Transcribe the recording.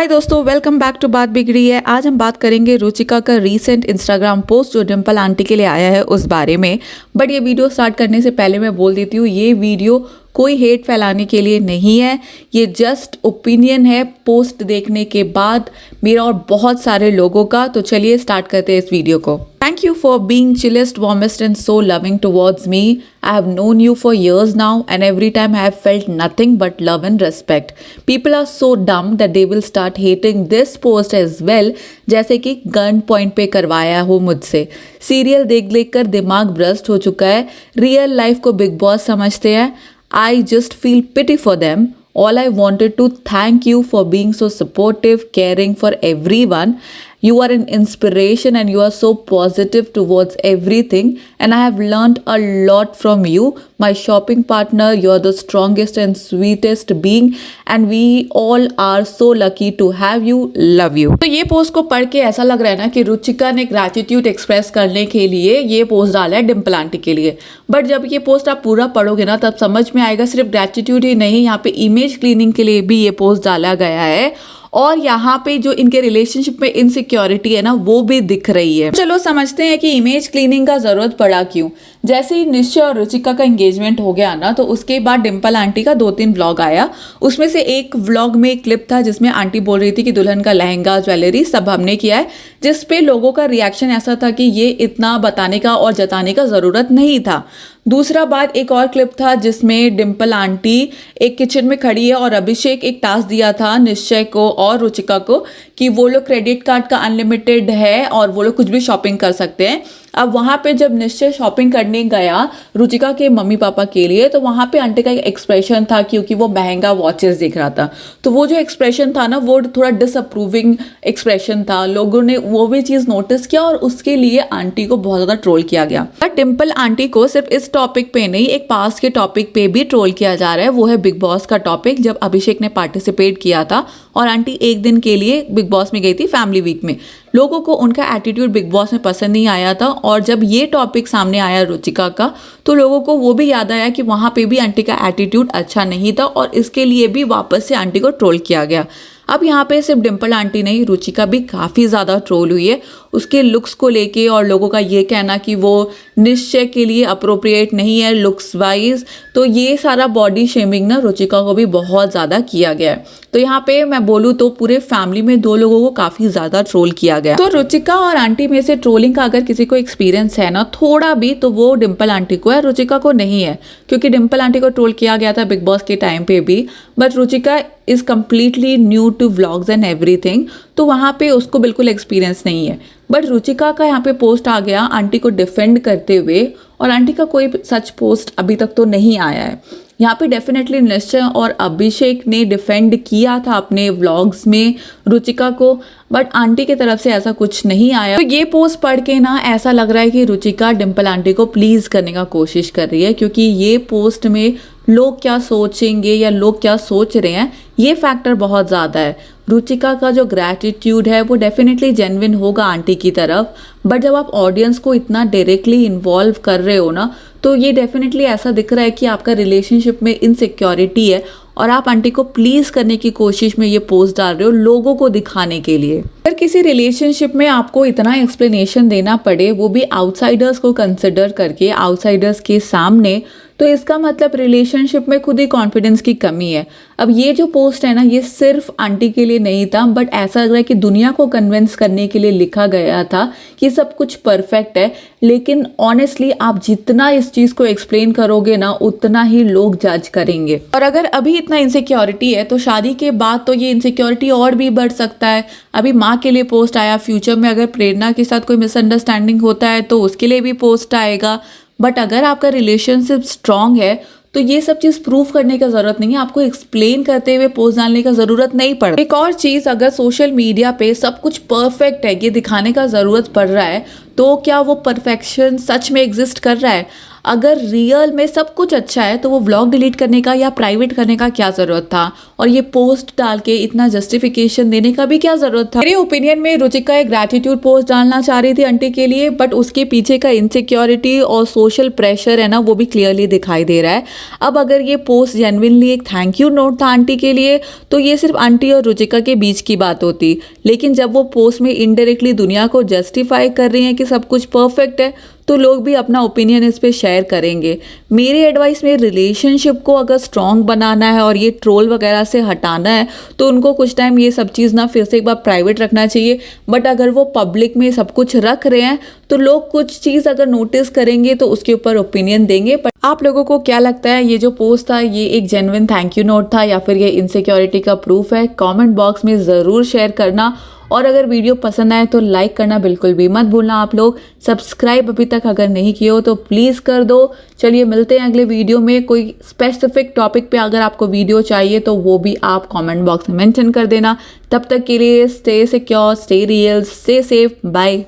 हाय दोस्तों, welcome back to बात बिगड़ी है। आज हम बात करेंगे रुचिका का रीसेंट इंस्टाग्राम पोस्ट जो डिम्पल आंटी के लिए आया है उस बारे में। बट ये वीडियो स्टार्ट करने से पहले मैं बोल देती हूँ, ये वीडियो कोई हेट फैलाने के लिए नहीं है, ये जस्ट ओपिनियन है पोस्ट देखने के बाद मेरा और बहुत सारे लोगों का। तो चलिए स्टार्ट करते हैं इस वीडियो को। Thank you for being chillest, warmest and so loving towards me. I have known you for years now and every time I have felt nothing but love and respect. People are so dumb that they will start hating this post as well, जैसे कि gun point पे करवाया हो मुझसे। Serial देख देख कर दिमाग भ्रष्ट हो चुका है, रियल लाइफ को बिग बॉस समझते हैं। I just feel pity for them. All I wanted to thank you for being so supportive, caring for everyone. You are an inspiration and you are so positive towards everything and I have learned a lot from you. My shopping partner, you are the strongest and sweetest being and we all are so lucky to have you. Love you. तो ये post को पढ़ के ऐसा लग रहा है ना कि रुचिका ने ग्रैटिट्यूड एक्सप्रेस करने के लिए ये पोस्ट डाला है डिम्पल आंटी के लिए। बट जब ये पोस्ट आप पूरा पढ़ोगे ना तब समझ में आएगा सिर्फ ग्रैटिट्यूड ही नहीं, यहाँ पे इमेज क्लीनिंग के लिए भी ये पोस्ट डाला गया है और यहाँ पे जो इनके रिलेशनशिप में इनसिक्योरिटी है ना वो भी दिख रही है। चलो समझते हैं कि इमेज क्लीनिंग का जरूरत पड़ा क्यों। जैसे ही निश्चय और रुचिका का एंगेजमेंट हो गया ना तो उसके बाद डिम्पल आंटी का 2-3 व्लॉग आया। उसमें से एक व्लॉग में एक क्लिप था जिसमें आंटी बोल रही थी कि दुल्हन का लहंगा, ज्वेलरी सब हमने किया है, जिस पे लोगों का रिएक्शन ऐसा था कि ये इतना बताने का और जताने का जरूरत नहीं था। दूसरा बात एक और क्लिप था जिसमें डिम्पल आंटी एक किचन में खड़ी है और अभिषेक एक टास्क दिया था निश्चय को और रुचिका को कि वो लोग क्रेडिट कार्ड का अनलिमिटेड है और वो लोग कुछ भी शॉपिंग कर सकते हैं। अब वहाँ पे जब निश्चय शॉपिंग करने गया रुचिका के मम्मी पापा के लिए तो वहाँ पे आंटी का एक एक्सप्रेशन था क्योंकि वो महंगा वॉचेस देख रहा था, तो वो जो एक्सप्रेशन था ना वो थोड़ा डिसअप्रूविंग एक्सप्रेशन था। लोगों ने वो भी चीज़ नोटिस किया और उसके लिए आंटी को बहुत ज़्यादा ट्रोल किया गया। बट डिम्पल आंटी को सिर्फ इस टॉपिक पे नहीं, एक पास के टॉपिक पे भी ट्रोल किया जा रहा है। वो है बिग बॉस का टॉपिक, जब अभिषेक ने पार्टिसिपेट किया था और आंटी एक दिन के लिए बिग बॉस में गई थी फैमिली वीक में। लोगों को उनका एटीट्यूड बिग बॉस में पसंद नहीं आया था और जब ये टॉपिक सामने आया रुचिका का तो लोगों को वो भी याद आया कि वहाँ पे भी आंटी का एटीट्यूड अच्छा नहीं था और इसके लिए भी वापस से आंटी को ट्रोल किया गया। अब यहाँ पे सिर्फ डिम्पल आंटी नहीं, रुचिका भी काफ़ी ज़्यादा ट्रोल हुई है उसके लुक्स को लेके और लोगों का ये कहना कि वो निश्चय के लिए अप्रोप्रिएट नहीं है लुक्स वाइज। तो ये सारा बॉडी शेमिंग ना रुचिका को भी बहुत ज़्यादा किया गया है। तो यहाँ पे मैं बोलूँ तो पूरे फैमिली में 2 लोगों को काफ़ी ज़्यादा ट्रोल किया गया। तो रुचिका और आंटी में से ट्रोलिंग का अगर किसी को एक्सपीरियंस है ना थोड़ा भी तो वो डिम्पल आंटी को है, रुचिका को नहीं है। क्योंकि डिम्पल आंटी को ट्रोल किया गया था बिग बॉस के टाइम पे भी, but Ruchika is completely new to vlogs and everything, तो वहाँ पे उसको बिल्कुल एक्सपीरियंस नहीं है। बट रुचिका का यहाँ पे पोस्ट आ गया आंटी को डिफेंड करते हुए और आंटी का कोई सच पोस्ट अभी तक तो नहीं आया है। यहाँ पे डेफिनेटली निश्चय और अभिषेक ने डिफेंड किया था अपने व्लॉग्स में रुचिका को, बट आंटी की तरफ से ऐसा कुछ नहीं आया। तो ये पोस्ट पढ़ के ना ऐसा लग रहा है कि रुचिका डिम्पल आंटी को प्लीज़ करने का कोशिश कर रही है, क्योंकि ये पोस्ट में लोग क्या सोचेंगे या लोग क्या सोच रहे हैं ये फैक्टर बहुत ज़्यादा है। रुचिका का जो ग्रैटिट्यूड है वो डेफिनेटली जेन्युइन होगा आंटी की तरफ, बट जब आप ऑडियंस को इतना डायरेक्टली इन्वॉल्व कर रहे हो ना तो ये डेफिनेटली ऐसा दिख रहा है कि आपका रिलेशनशिप में इनसिक्योरिटी है और आप आंटी को प्लीज़ करने की कोशिश में ये पोस्ट डाल रहे हो लोगों को दिखाने के लिए। अगर किसी रिलेशनशिप में आपको इतना एक्सप्लेनेशन देना पड़े वो भी आउटसाइडर्स को कंसिडर करके, आउटसाइडर्स के सामने, तो इसका मतलब रिलेशनशिप में खुद ही कॉन्फिडेंस की कमी है। अब ये जो पोस्ट है ना ये सिर्फ आंटी के लिए नहीं था, बट ऐसा लग रहा है कि दुनिया को कन्विंस करने के लिए लिखा गया था कि सब कुछ परफेक्ट है। लेकिन ऑनेस्टली आप जितना इस चीज़ को एक्सप्लेन करोगे ना उतना ही लोग जज करेंगे। और अगर अभी इतना इनसिक्योरिटी है तो शादी के बाद तो ये इनसिक्योरिटी और भी बढ़ सकता है। अभी माँ के लिए पोस्ट आया, फ्यूचर में अगर प्रेरणा के साथ कोई मिसअंडरस्टैंडिंग होता है तो उसके लिए भी पोस्ट आएगा। बट अगर आपका रिलेशनशिप स्ट्रांग है तो ये सब चीज़ प्रूव करने का ज़रूरत नहीं है, आपको एक्सप्लेन करते हुए पोस्ट डालने का ज़रूरत नहीं पड़। एक और चीज़, अगर सोशल मीडिया पे सब कुछ परफेक्ट है ये दिखाने का ज़रूरत पड़ रहा है तो क्या वो परफेक्शन सच में एग्जिस्ट कर रहा है? अगर रियल में सब कुछ अच्छा है तो वो व्लॉग डिलीट करने का या प्राइवेट करने का क्या ज़रूरत था, और ये पोस्ट डाल के इतना जस्टिफिकेशन देने का भी क्या ज़रूरत था। मेरे ओपिनियन में रुचिका एक ग्रैटिट्यूड पोस्ट डालना चाह रही थी आंटी के लिए, बट उसके पीछे का इनसिक्योरिटी और सोशल प्रेशर है ना, वो भी क्लियरली दिखाई दे रहा है। अब अगर ये पोस्ट जेन्युइनली एक थैंक यू नोट था आंटी के लिए तो ये सिर्फ आंटी और रुचिका के बीच की बात होती, लेकिन जब वो पोस्ट में इनडायरेक्टली दुनिया को जस्टिफाई कर रही हैं कि सब कुछ परफेक्ट है तो लोग भी अपना ओपिनियन इस पे शेयर करेंगे। मेरी एडवाइस में रिलेशनशिप को अगर स्ट्रॉन्ग बनाना है और ये ट्रोल वगैरह से हटाना है तो उनको कुछ टाइम ये सब चीज़ ना फिर से एक बार प्राइवेट रखना चाहिए। बट अगर वो पब्लिक में सब कुछ रख रहे हैं तो लोग कुछ चीज़ अगर नोटिस करेंगे तो उसके ऊपर ओपिनियन देंगे। बट आप लोगों को क्या लगता है, ये जो पोस्ट था ये एक जेन्युइन थैंक यू नोट था या फिर ये इनसिक्योरिटी का प्रूफ है? कमेंट बॉक्स में ज़रूर शेयर करना, और अगर वीडियो पसंद आए तो लाइक करना बिल्कुल भी मत भूलना। आप लोग सब्सक्राइब अभी तक अगर नहीं किए हो तो प्लीज़ कर दो। चलिए मिलते हैं अगले वीडियो में। कोई स्पेसिफिक टॉपिक पे अगर आपको वीडियो चाहिए तो वो भी आप कमेंट बॉक्स में मेंशन कर देना। तब तक के लिए stay secure, stay real, stay safe, bye.